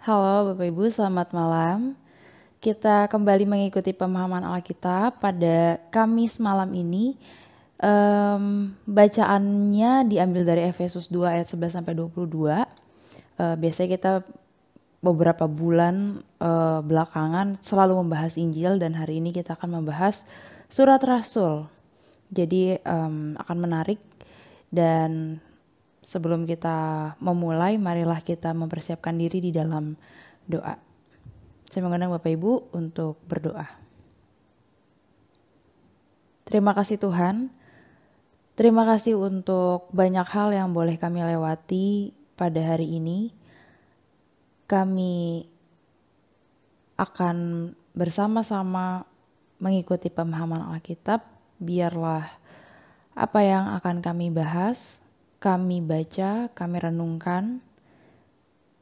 Halo Bapak Ibu, selamat malam. Kita kembali mengikuti pemahaman Alkitab pada Kamis malam ini. Bacaannya diambil dari Efesus 2 ayat 11 sampai 22. Biasanya kita beberapa bulan belakangan selalu membahas Injil, dan hari ini kita akan membahas surat Rasul. Jadi akan menarik, dan sebelum kita memulai, marilah kita mempersiapkan diri di dalam doa. Saya mengundang Bapak Ibu untuk berdoa. Terima kasih Tuhan. Terima kasih untuk banyak hal yang boleh kami lewati pada hari ini. Kami akan bersama-sama mengikuti pemahaman Alkitab. Biarlah apa yang akan kami bahas, kami baca, kami renungkan,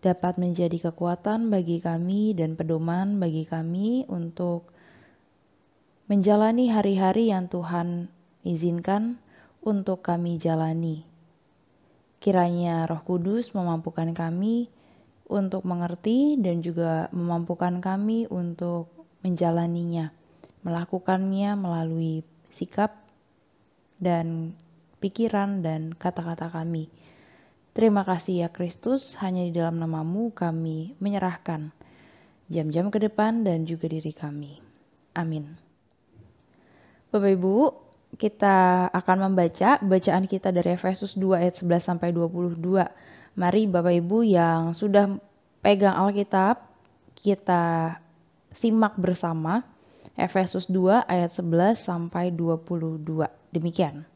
dapat menjadi kekuatan bagi kami dan pedoman bagi kami untuk menjalani hari-hari yang Tuhan izinkan untuk kami jalani. Kiranya Roh Kudus memampukan kami untuk mengerti dan juga memampukan kami untuk menjalaninya, melakukannya melalui sikap dan pikiran dan kata-kata kami. Terima kasih ya Kristus, hanya di dalam nama-Mu kami menyerahkan jam-jam ke depan dan juga diri kami. Amin. Bapak Ibu, kita akan membaca bacaan kita dari Efesus 2 ayat 11 sampai 22. Mari Bapak Ibu yang sudah pegang Alkitab, kita simak bersama Efesus 2 ayat 11 sampai 22. Demikian.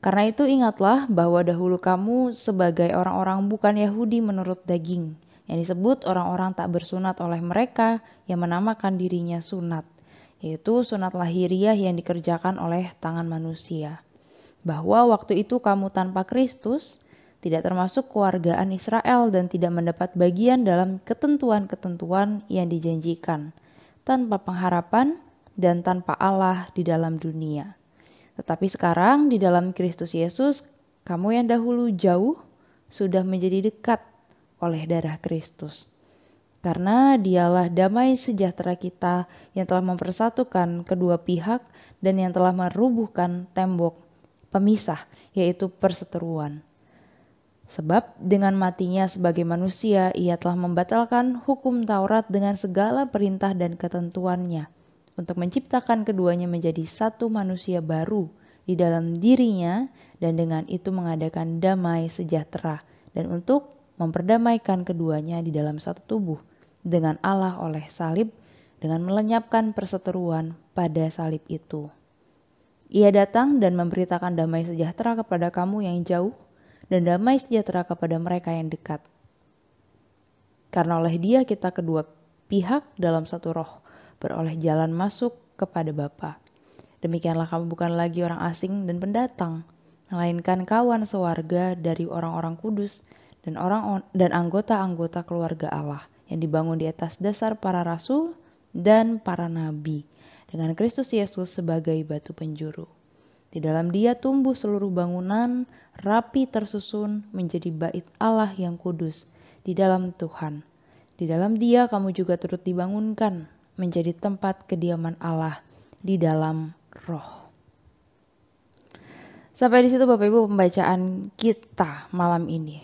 Karena itu ingatlah bahwa dahulu kamu sebagai orang-orang bukan Yahudi menurut daging, yang disebut orang-orang tak bersunat oleh mereka yang menamakan dirinya sunat, yaitu sunat lahiriah yang dikerjakan oleh tangan manusia. Bahwa waktu itu kamu tanpa Kristus, tidak termasuk keluargaan Israel dan tidak mendapat bagian dalam ketentuan-ketentuan yang dijanjikan, tanpa pengharapan dan tanpa Allah di dalam dunia. Tetapi sekarang di dalam Kristus Yesus, kamu yang dahulu jauh sudah menjadi dekat oleh darah Kristus. Karena dialah damai sejahtera kita yang telah mempersatukan kedua pihak dan yang telah merubuhkan tembok pemisah, yaitu perseteruan. Sebab dengan matinya sebagai manusia, ia telah membatalkan hukum Taurat dengan segala perintah dan ketentuannya, untuk menciptakan keduanya menjadi satu manusia baru di dalam dirinya, dan dengan itu mengadakan damai sejahtera, dan untuk memperdamaikan keduanya di dalam satu tubuh dengan Allah oleh salib, dengan melenyapkan perseteruan pada salib itu. Ia datang dan memberitakan damai sejahtera kepada kamu yang jauh, dan damai sejahtera kepada mereka yang dekat. Karena oleh Dia kita kedua pihak dalam satu roh beroleh jalan masuk kepada Bapa. Demikianlah kamu bukan lagi orang asing dan pendatang, melainkan kawan sewarga dari orang-orang kudus dan anggota-anggota keluarga Allah yang dibangun di atas dasar para rasul dan para nabi, dengan Kristus Yesus sebagai batu penjuru. Di dalam Dia tumbuh seluruh bangunan rapi tersusun menjadi bait Allah yang kudus di dalam Tuhan. Di dalam Dia kamu juga turut dibangunkan menjadi tempat kediaman Allah di dalam Roh. Sampai di situ Bapak Ibu pembacaan kita malam ini.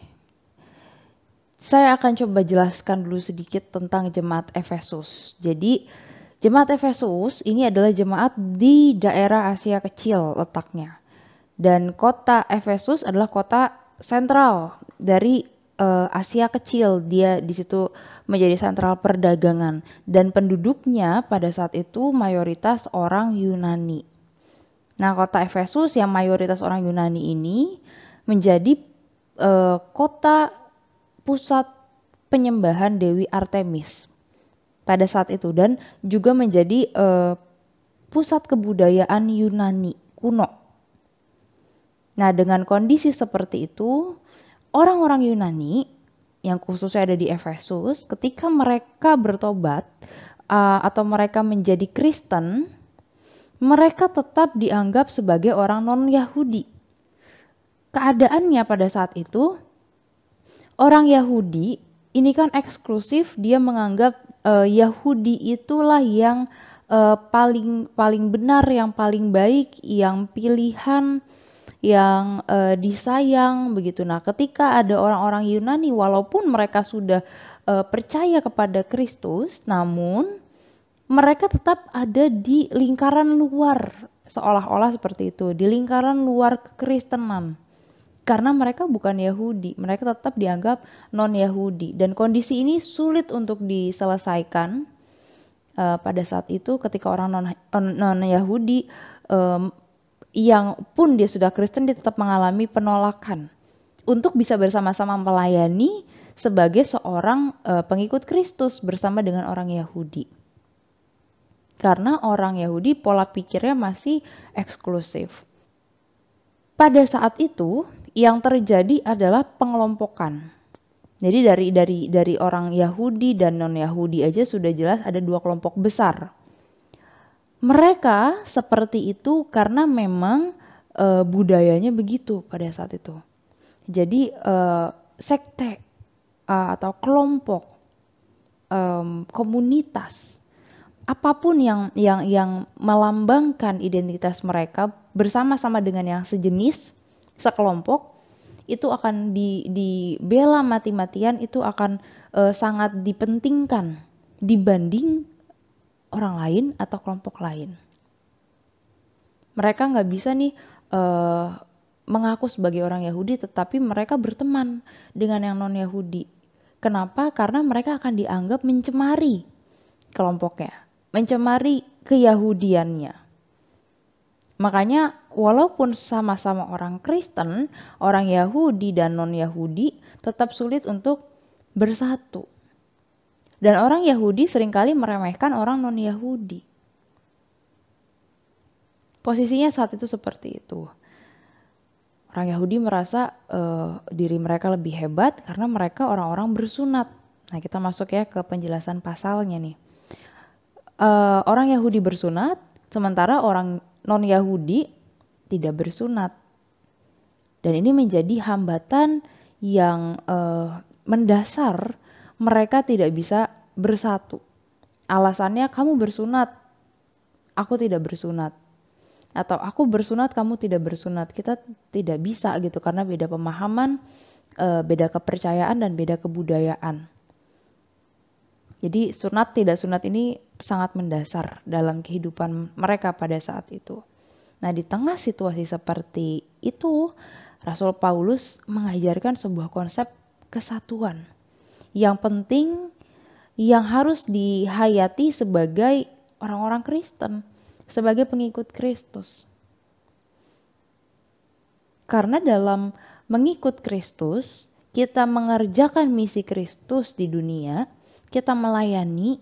Saya akan coba jelaskan dulu sedikit tentang jemaat Efesus. Jadi jemaat Efesus ini adalah jemaat di daerah Asia Kecil letaknya. Dan kota Efesus adalah kota sentral dari Asia Kecil. Dia di situ menjadi sentral perdagangan, dan penduduknya pada saat itu mayoritas orang Yunani. Nah, kota Efesus yang mayoritas orang Yunani ini menjadi kota pusat penyembahan Dewi Artemis pada saat itu, dan juga menjadi pusat kebudayaan Yunani kuno. Nah, dengan kondisi seperti itu, orang-orang Yunani yang khususnya ada di Efesus, ketika mereka bertobat atau mereka menjadi Kristen, mereka tetap dianggap sebagai orang non-Yahudi. Keadaannya pada saat itu, orang Yahudi ini kan eksklusif, dia menganggap Yahudi itulah yang paling benar, yang paling baik, yang pilihan, yang disayang begitu. Nah, ketika ada orang-orang Yunani, walaupun mereka sudah percaya kepada Kristus, namun mereka tetap ada di lingkaran luar, seolah-olah seperti itu, di lingkaran luar kekristenan. Karena mereka bukan Yahudi, mereka tetap dianggap non-Yahudi. Dan kondisi ini sulit untuk diselesaikan pada saat itu ketika orang non-Yahudi yang pun dia sudah Kristen, dia tetap mengalami penolakan untuk bisa bersama-sama melayani sebagai seorang pengikut Kristus bersama dengan orang Yahudi. Karena orang Yahudi pola pikirnya masih eksklusif. Pada saat itu yang terjadi adalah pengelompokan. Jadi dari orang Yahudi dan non-Yahudi aja sudah jelas ada dua kelompok besar. Mereka seperti itu karena memang budayanya begitu pada saat itu. Jadi sekte atau kelompok, komunitas, apapun yang melambangkan identitas mereka bersama-sama dengan yang sejenis, sekelompok, itu akan dibela mati-matian, itu akan sangat dipentingkan dibanding orang lain atau kelompok lain. Mereka nggak bisa nih mengaku sebagai orang Yahudi, tetapi mereka berteman dengan yang non-Yahudi. Kenapa? Karena mereka akan dianggap mencemari kelompoknya, mencemari keyahudiannya. Makanya walaupun sama-sama orang Kristen, orang Yahudi dan non-Yahudi tetap sulit untuk bersatu. Dan orang Yahudi seringkali meremehkan orang non-Yahudi. Posisinya saat itu seperti itu. Orang Yahudi merasa diri mereka lebih hebat karena mereka orang-orang bersunat. Nah, kita masuk ya ke penjelasan pasalnya nih. Orang Yahudi bersunat, sementara orang non-Yahudi tidak bersunat. Dan ini menjadi hambatan yang mendasar, mereka tidak bisa bersatu. Alasannya, kamu bersunat, aku tidak bersunat. Atau aku bersunat, kamu tidak bersunat. Kita tidak bisa gitu karena beda pemahaman, beda kepercayaan, dan beda kebudayaan. Jadi sunat tidak sunat ini sangat mendasar dalam kehidupan mereka pada saat itu. Nah, di tengah situasi seperti itu, Rasul Paulus mengajarkan sebuah konsep kesatuan yang penting, yang harus dihayati sebagai orang-orang Kristen, sebagai pengikut Kristus. Karena dalam mengikut Kristus, kita mengerjakan misi Kristus di dunia, kita melayani,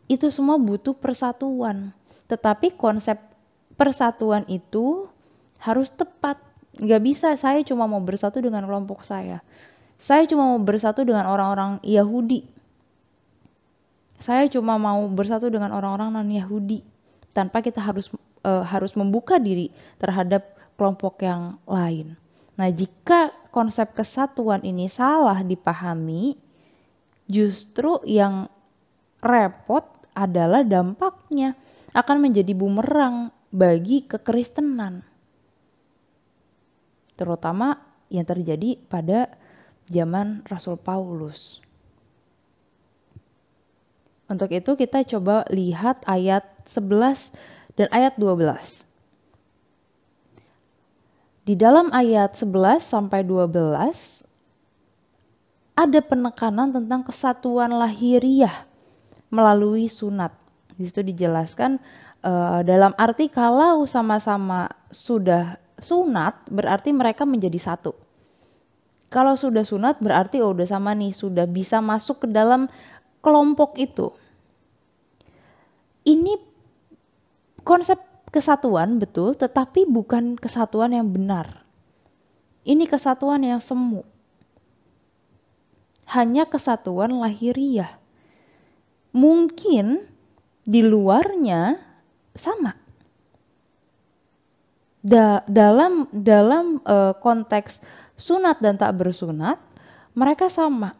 itu semua butuh persatuan. Tetapi konsep persatuan itu harus tepat. Gak bisa saya cuma mau bersatu dengan kelompok saya. Saya cuma mau bersatu dengan orang-orang Yahudi. Saya cuma mau bersatu dengan orang-orang non-Yahudi. Tanpa kita harus membuka diri terhadap kelompok yang lain. Nah, jika konsep kesatuan ini salah dipahami, justru yang repot adalah dampaknya akan menjadi bumerang bagi kekristenan. Terutama yang terjadi pada zaman Rasul Paulus. Untuk itu kita coba lihat ayat 11 dan ayat 12. Di dalam ayat 11 sampai 12 ada penekanan tentang kesatuan lahiriah melalui sunat. Di situ dijelaskan dalam arti kalau sama-sama sudah sunat berarti mereka menjadi satu. Kalau sudah sunat berarti udah sama nih, sudah bisa masuk ke dalam kelompok itu. Ini konsep kesatuan betul, tetapi bukan kesatuan yang benar. Ini kesatuan yang semu. Hanya kesatuan lahiriah. Mungkin di luarnya sama. Dalam konteks sunat dan tak bersunat, mereka sama.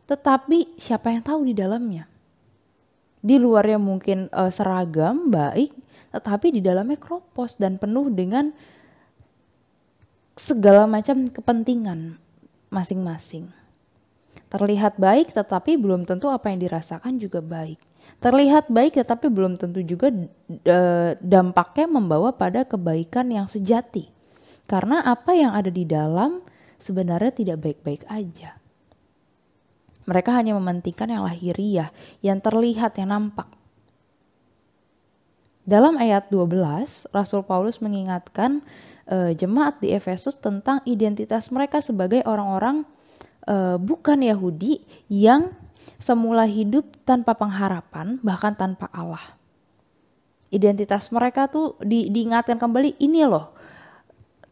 tetapi siapa yang tahu di dalamnya? Di luarnya mungkin seragam, baik, tetapi di dalamnya kropos dan penuh dengan segala macam kepentingan masing-masing. Terlihat baik tetapi belum tentu apa yang dirasakan juga baik. Terlihat baik tetapi belum tentu juga dampaknya membawa pada kebaikan yang sejati. Karena apa yang ada di dalam sebenarnya tidak baik-baik aja. Mereka hanya mementingkan yang lahiriah, yang terlihat, yang nampak. Dalam ayat 12, Rasul Paulus mengingatkan jemaat di Efesus tentang identitas mereka sebagai orang-orang bukan Yahudi yang semula hidup tanpa pengharapan, bahkan tanpa Allah. Identitas mereka tuh diingatkan kembali, ini loh,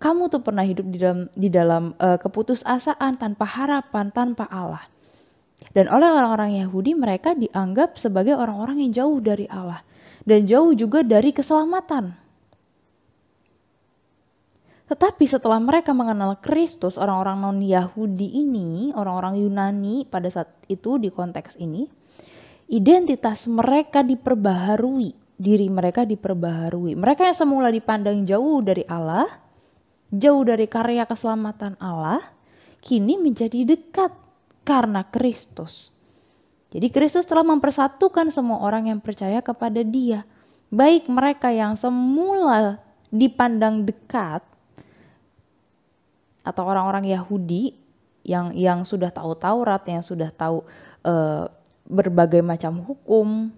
kamu tuh pernah hidup di dalam keputusasaan, tanpa harapan, tanpa Allah. Dan oleh orang-orang Yahudi mereka dianggap sebagai orang-orang yang jauh dari Allah dan jauh juga dari keselamatan. Tetapi setelah mereka mengenal Kristus, orang-orang non-Yahudi ini, orang-orang Yunani pada saat itu di konteks ini, identitas mereka diperbaharui, diri mereka diperbaharui. Mereka yang semula dipandang jauh dari Allah, jauh dari karya keselamatan Allah, kini menjadi dekat karena Kristus. Jadi Kristus telah mempersatukan semua orang yang percaya kepada Dia. Baik mereka yang semula dipandang dekat atau orang-orang Yahudi yang sudah tahu Taurat, yang sudah tahu berbagai macam hukum,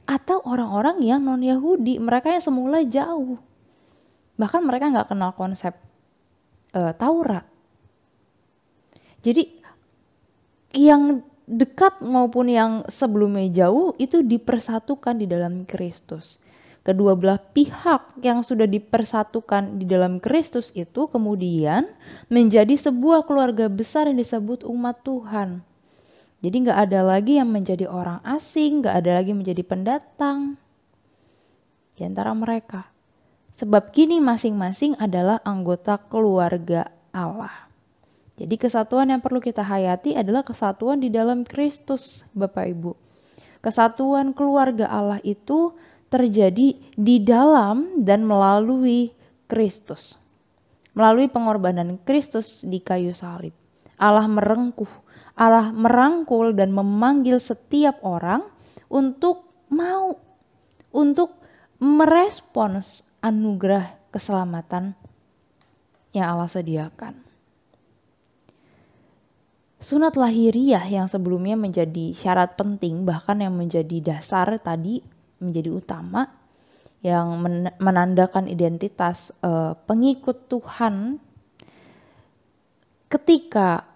atau orang-orang yang non-Yahudi, mereka yang semula jauh. Bahkan mereka nggak kenal konsep Taurat. Jadi yang dekat maupun yang sebelumnya jauh itu dipersatukan di dalam Kristus. Kedua belah pihak yang sudah dipersatukan di dalam Kristus itu kemudian menjadi sebuah keluarga besar yang disebut umat Tuhan. Jadi gak ada lagi yang menjadi orang asing, gak ada lagi menjadi pendatang di antara mereka. Sebab kini masing-masing adalah anggota keluarga Allah. Jadi kesatuan yang perlu kita hayati adalah kesatuan di dalam Kristus, Bapak Ibu. Kesatuan keluarga Allah itu terjadi di dalam dan melalui Kristus. Melalui pengorbanan Kristus di kayu salib. Allah merangkul dan memanggil setiap orang untuk merespons anugerah keselamatan yang Allah sediakan. Sunat lahiriah yang sebelumnya menjadi syarat penting, bahkan yang menjadi dasar tadi, menjadi utama, yang menandakan identitas pengikut Tuhan. Ketika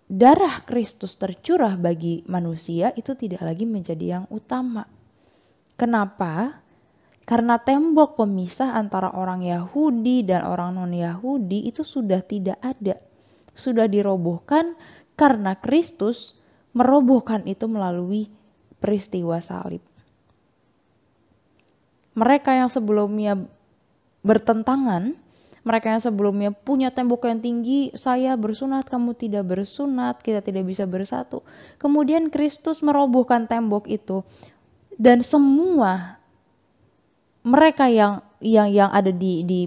darah Kristus tercurah bagi manusia, itu tidak lagi menjadi yang utama. Kenapa? Karena tembok pemisah antara orang Yahudi dan orang non-Yahudi itu sudah tidak ada. Sudah dirobohkan karena Kristus merobohkan itu melalui peristiwa salib. Mereka yang sebelumnya bertentangan, mereka yang sebelumnya punya tembok yang tinggi, saya bersunat, kamu tidak bersunat, kita tidak bisa bersatu. Kemudian Kristus merobohkan tembok itu dan semua mereka yang ada di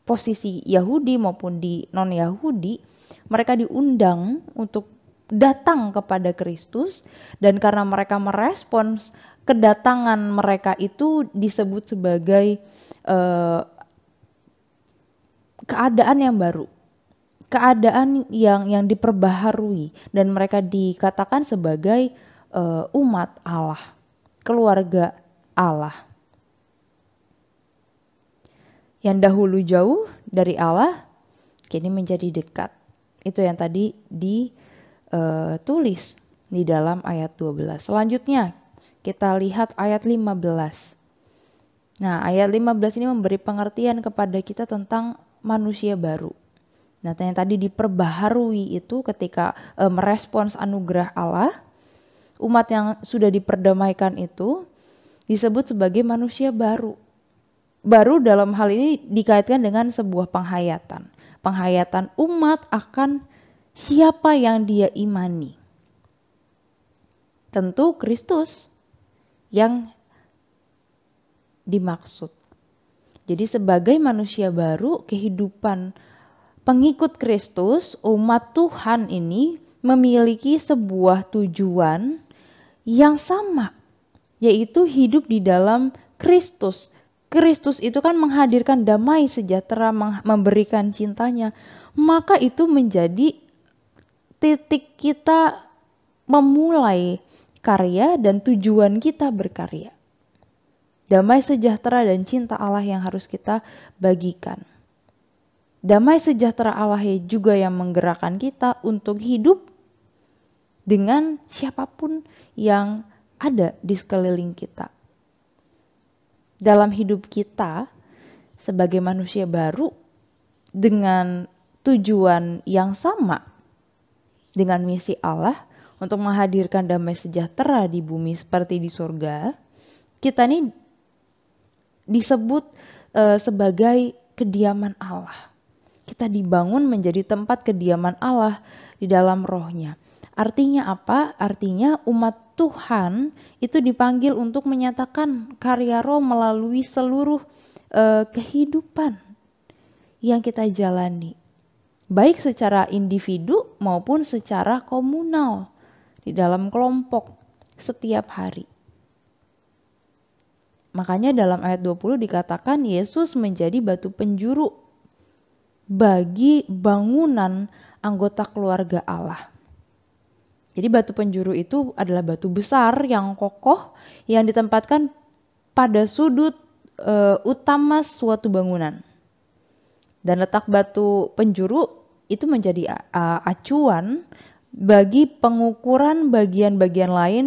posisi Yahudi maupun di non-Yahudi, mereka diundang untuk datang kepada Kristus, dan karena mereka merespons kedatangan mereka itu disebut sebagai keadaan yang baru, keadaan yang diperbaharui, dan mereka dikatakan sebagai umat Allah, keluarga Allah. Yang dahulu jauh dari Allah, kini menjadi dekat. Itu yang tadi ditulis di dalam ayat 12. Selanjutnya kita lihat ayat 15. Nah, ayat 15 ini memberi pengertian kepada kita tentang manusia baru. Nah, yang tadi diperbaharui itu ketika merespons anugerah Allah, umat yang sudah diperdamaikan itu disebut sebagai manusia baru. Baru dalam hal ini dikaitkan dengan sebuah penghayatan. Penghayatan umat akan Siapa yang dia imani? Tentu Kristus yang dimaksud. Jadi sebagai manusia baru, kehidupan pengikut Kristus, umat Tuhan ini memiliki sebuah tujuan yang sama, yaitu hidup di dalam Kristus. Kristus itu kan menghadirkan damai sejahtera, memberikan cintanya. Maka itu menjadi titik kita memulai karya dan tujuan kita berkarya. Damai sejahtera dan cinta Allah yang harus kita bagikan. Damai sejahtera Allah juga yang menggerakkan kita untuk hidup dengan siapapun yang ada di sekeliling kita. Dalam hidup kita sebagai manusia baru dengan tujuan yang sama dengan misi Allah untuk menghadirkan damai sejahtera di bumi seperti di surga, kita ini disebut sebagai kediaman Allah. Kita dibangun menjadi tempat kediaman Allah di dalam rohnya. Artinya apa? Artinya umat Tuhan itu dipanggil untuk menyatakan karya roh melalui seluruh kehidupan yang kita jalani. Baik secara individu maupun secara komunal di dalam kelompok setiap hari. Makanya dalam ayat 20 dikatakan Yesus menjadi batu penjuru bagi bangunan anggota keluarga Allah. Jadi batu penjuru itu adalah batu besar yang kokoh yang ditempatkan pada sudut utama suatu bangunan. Dan letak batu penjuru itu menjadi acuan bagi pengukuran bagian-bagian lain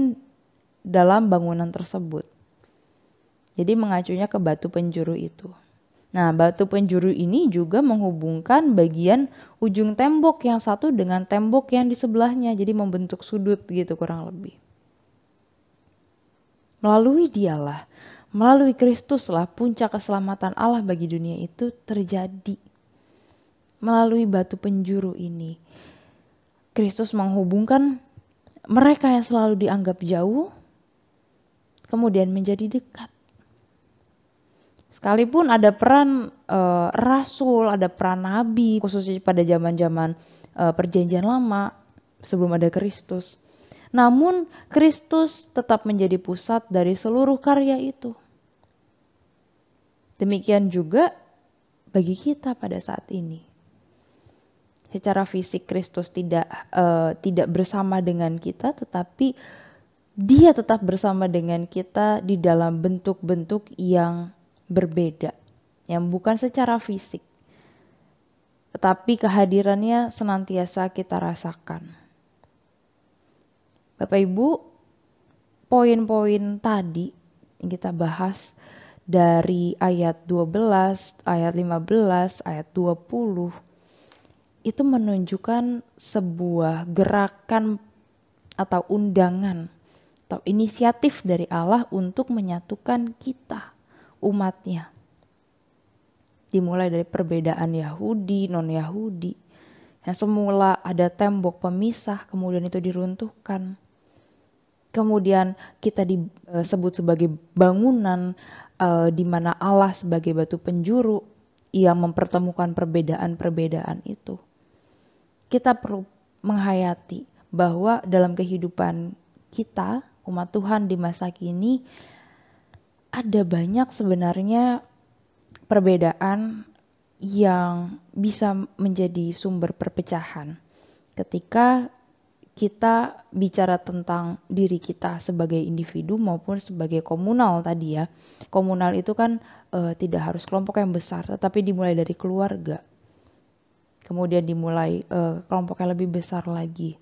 dalam bangunan tersebut. Jadi mengacunya ke batu penjuru itu. Nah, batu penjuru ini juga menghubungkan bagian ujung tembok yang satu dengan tembok yang di sebelahnya. Jadi membentuk sudut gitu kurang lebih. Melalui dialah, melalui Kristuslah puncak keselamatan Allah bagi dunia itu terjadi. Melalui batu penjuru ini, Kristus menghubungkan mereka yang selalu dianggap jauh, kemudian menjadi dekat. Sekalipun ada peran rasul, ada peran nabi, khususnya pada zaman-zaman perjanjian lama sebelum ada Kristus. Namun Kristus tetap menjadi pusat dari seluruh karya itu. Demikian juga bagi kita pada saat ini. Secara fisik Kristus tidak bersama dengan kita, tetapi Dia tetap bersama dengan kita di dalam bentuk-bentuk yang berbeda, yang bukan secara fisik, tetapi kehadirannya senantiasa kita rasakan. Bapak Ibu, poin-poin tadi yang kita bahas dari ayat 12, ayat 15, ayat 20 itu menunjukkan sebuah gerakan atau undangan atau inisiatif dari Allah untuk menyatukan kita, umatnya. Dimulai dari perbedaan Yahudi, non-Yahudi. Yang semula ada tembok pemisah, kemudian itu diruntuhkan. Kemudian kita disebut sebagai bangunan di mana Allah sebagai batu penjuru yang mempertemukan perbedaan-perbedaan itu. Kita perlu menghayati bahwa dalam kehidupan kita, umat Tuhan di masa kini, ada banyak sebenarnya perbedaan yang bisa menjadi sumber perpecahan ketika kita bicara tentang diri kita sebagai individu maupun sebagai komunal tadi ya. Komunal itu kan tidak harus kelompok yang besar, tetapi dimulai dari keluarga. Kemudian dimulai kelompok yang lebih besar lagi,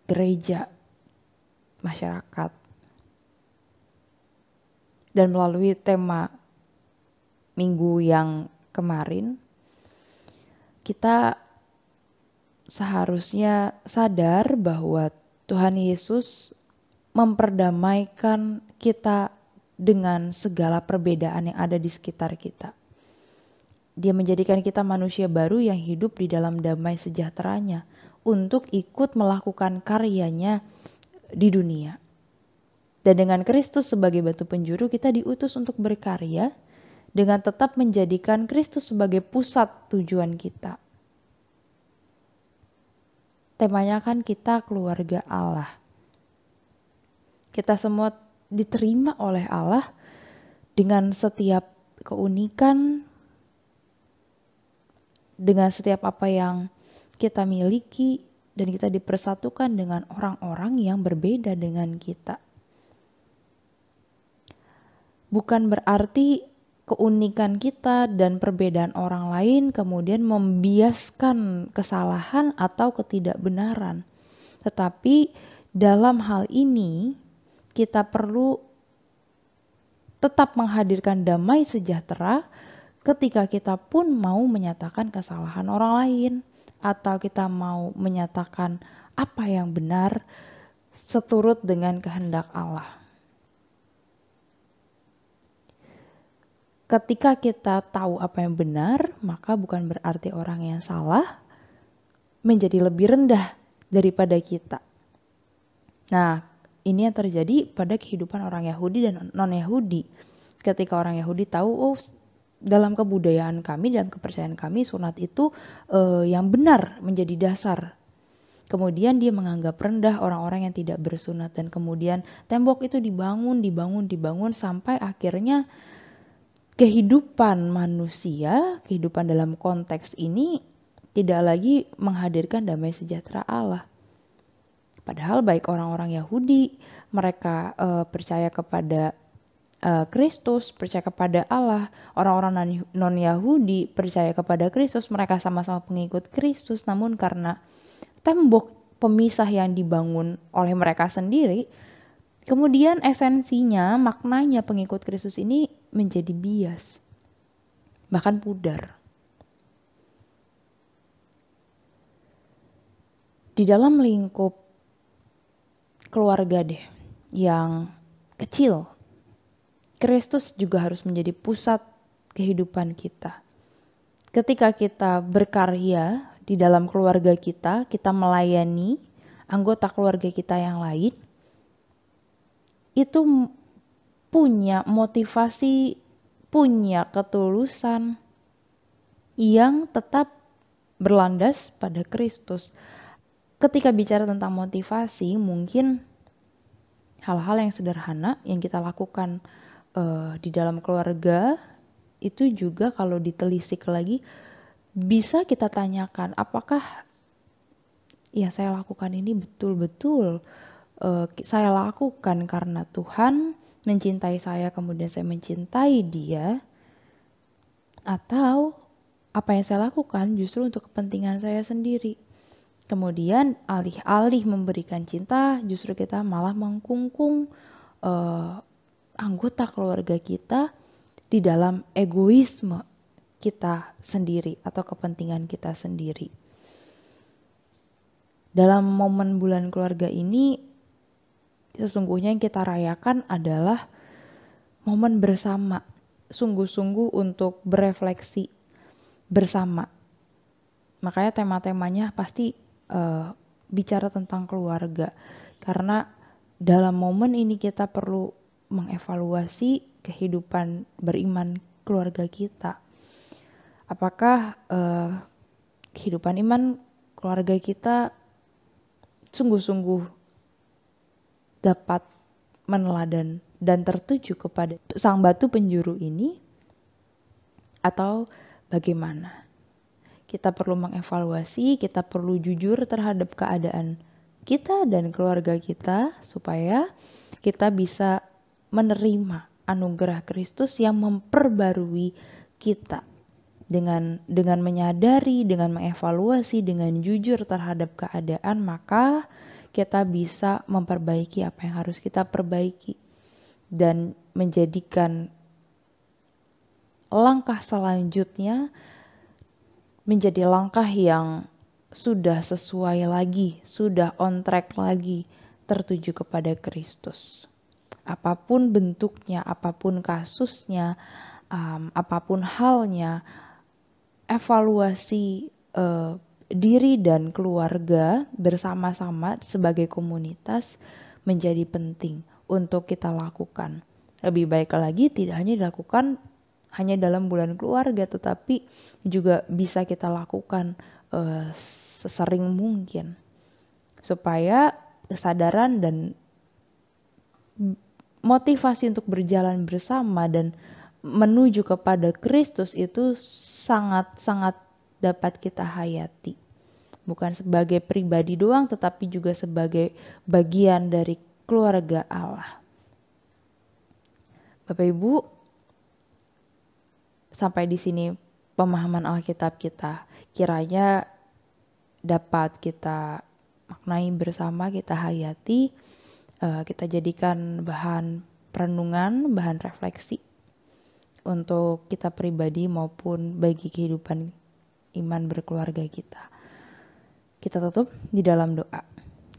gereja, masyarakat. Dan melalui tema minggu yang kemarin, kita seharusnya sadar bahwa Tuhan Yesus memperdamaikan kita dengan segala perbedaan yang ada di sekitar kita. Dia menjadikan kita manusia baru yang hidup di dalam damai sejahteranya. untuk ikut melakukan karyanya di dunia. Dan dengan Kristus sebagai batu penjuru, kita diutus untuk berkarya dengan tetap menjadikan Kristus sebagai pusat tujuan kita. Temanya kan kita keluarga Allah. Kita semua diterima oleh Allah dengan setiap keunikan, dengan setiap apa yang kita miliki, dan kita dipersatukan dengan orang-orang yang berbeda dengan kita. Bukan berarti keunikan kita dan perbedaan orang lain kemudian membiaskan kesalahan atau ketidakbenaran. Tetapi dalam hal ini kita perlu tetap menghadirkan damai sejahtera ketika kita pun mau menyatakan kesalahan orang lain, atau kita mau menyatakan apa yang benar seturut dengan kehendak Allah. Ketika kita tahu apa yang benar, maka bukan berarti orang yang salah menjadi lebih rendah daripada kita. Nah, ini yang terjadi pada kehidupan orang Yahudi dan non-Yahudi. Ketika orang Yahudi tahu, oh, dalam kebudayaan kami dan kepercayaan kami sunat itu yang benar menjadi dasar. Kemudian dia menganggap rendah orang-orang yang tidak bersunat, dan kemudian tembok itu dibangun sampai akhirnya kehidupan manusia, kehidupan dalam konteks ini tidak lagi menghadirkan damai sejahtera Allah. Padahal baik orang-orang Yahudi, mereka percaya kepada Kristus, percaya kepada Allah. Orang-orang non-Yahudi percaya kepada Kristus, mereka sama-sama pengikut Kristus. Namun karena tembok pemisah yang dibangun oleh mereka sendiri, kemudian esensinya, maknanya pengikut Kristus ini menjadi bias, bahkan pudar. Di dalam lingkup keluarga deh yang kecil, Kristus juga harus menjadi pusat kehidupan kita. Ketika kita berkarya di dalam keluarga kita, kita melayani anggota keluarga kita yang lain, itu punya motivasi, punya ketulusan yang tetap berlandas pada Kristus. Ketika bicara tentang motivasi, mungkin hal-hal yang sederhana yang kita lakukan di dalam keluarga itu juga kalau ditelisik lagi bisa kita tanyakan, apakah ya saya lakukan ini betul-betul saya lakukan karena Tuhan mencintai saya kemudian saya mencintai Dia, atau apa yang saya lakukan justru untuk kepentingan saya sendiri. Kemudian alih-alih memberikan cinta, justru kita malah mengkungkung anggota keluarga kita di dalam egoisme kita sendiri atau kepentingan kita sendiri. Dalam momen bulan keluarga ini, sesungguhnya yang kita rayakan adalah momen bersama, sungguh-sungguh untuk berefleksi bersama. Makanya tema-temanya pasti bicara tentang keluarga, karena dalam momen ini kita perlu mengevaluasi kehidupan beriman keluarga kita. Apakah kehidupan iman keluarga kita sungguh-sungguh dapat meneladan dan tertuju kepada sang batu penjuru ini, atau bagaimana? Kita perlu mengevaluasi, kita perlu jujur terhadap keadaan kita dan keluarga kita supaya kita bisa menerima anugerah Kristus yang memperbarui kita dengan menyadari, dengan mengevaluasi, dengan jujur terhadap keadaan, maka kita bisa memperbaiki apa yang harus kita perbaiki dan menjadikan langkah selanjutnya menjadi langkah yang sudah sesuai lagi, sudah on track lagi, tertuju kepada Kristus. Apapun bentuknya, apapun kasusnya, apapun halnya, evaluasi diri dan keluarga bersama-sama sebagai komunitas menjadi penting untuk kita lakukan. Lebih baik lagi tidak hanya dilakukan hanya dalam bulan keluarga, tetapi juga bisa kita lakukan sesering mungkin, supaya kesadaran dan motivasi untuk berjalan bersama dan menuju kepada Kristus itu sangat-sangat dapat kita hayati. Bukan sebagai pribadi doang, tetapi juga sebagai bagian dari keluarga Allah. Bapak Ibu, sampai di sini pemahaman Alkitab kita. Kiranya dapat kita maknai bersama, kita hayati, kita jadikan bahan perenungan, bahan refleksi untuk kita pribadi maupun bagi kehidupan iman berkeluarga kita. Kita tutup di dalam doa.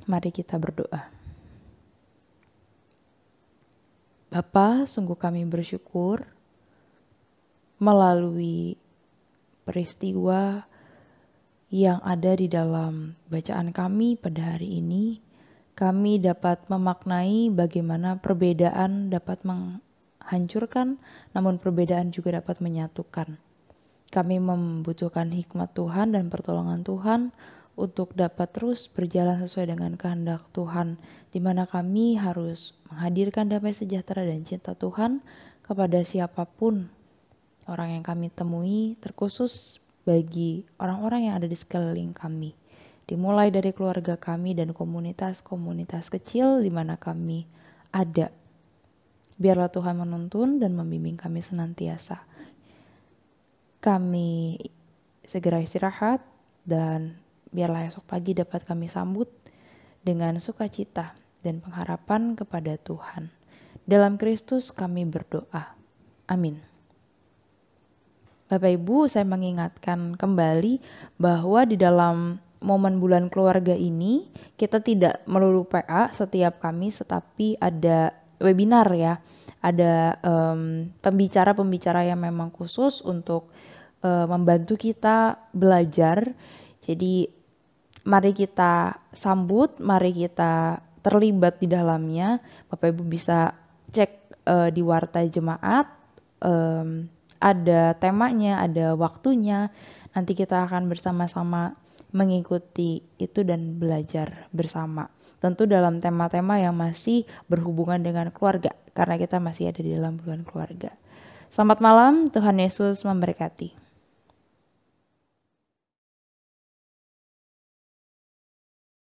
Mari kita berdoa. Bapa, sungguh kami bersyukur melalui peristiwa yang ada di dalam bacaan kami pada hari ini, kami dapat memaknai bagaimana perbedaan dapat menghancurkan, namun perbedaan juga dapat menyatukan. Kami membutuhkan hikmat Tuhan dan pertolongan Tuhan untuk dapat terus berjalan sesuai dengan kehendak Tuhan, di mana kami harus menghadirkan damai sejahtera dan cinta Tuhan kepada siapapun orang yang kami temui, terkhusus bagi orang-orang yang ada di sekeliling kami. Dimulai dari keluarga kami dan komunitas-komunitas kecil di mana kami ada. Biarlah Tuhan menuntun dan membimbing kami senantiasa. Kami segera istirahat dan biarlah esok pagi dapat kami sambut dengan sukacita dan pengharapan kepada Tuhan. Dalam Kristus kami berdoa. Amin. Bapak Ibu, saya mengingatkan kembali bahwa di dalam momen bulan keluarga ini kita tidak melulu PA setiap Kamis, tetapi ada webinar ya, ada pembicara-pembicara yang memang khusus untuk membantu kita belajar. Jadi mari kita sambut, mari kita terlibat di dalamnya. Bapak Ibu bisa cek di Warta Jemaat, ada temanya, ada waktunya. Nanti kita akan bersama-sama mengikuti itu dan belajar bersama. Tentu dalam tema-tema yang masih berhubungan dengan keluarga, karena kita masih ada di dalam bulan keluarga. Selamat malam, Tuhan Yesus memberkati.